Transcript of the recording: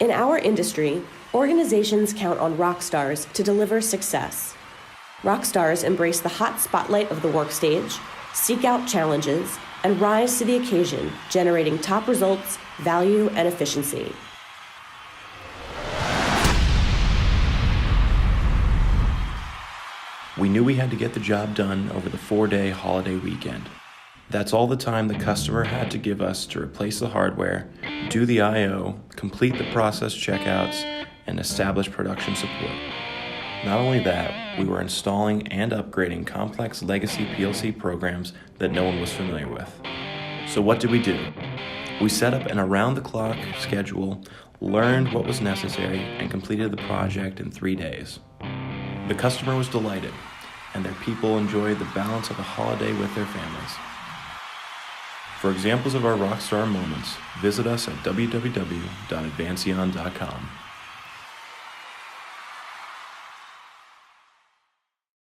In our industry, organizations count on rock stars to deliver success. Rock stars embrace the hot spotlight of the workstage, seek out challenges, and rise to the occasion, generating top results, value, and efficiency. We knew we had to get the job done over the 4-day holiday weekend. That's all the time the customer had to give us to replace the hardware, do the I/O, complete the process checkouts, and establish production support. Not only that, we were installing and upgrading complex legacy PLC programs that no one was familiar with. So what did we do? We set up an around-the-clock schedule, learned what was necessary, and completed the project in 3 days. The customer was delighted, and their people enjoyed the balance of a holiday with their families. For examples of our rockstar moments, visit us at www.avanceon.com.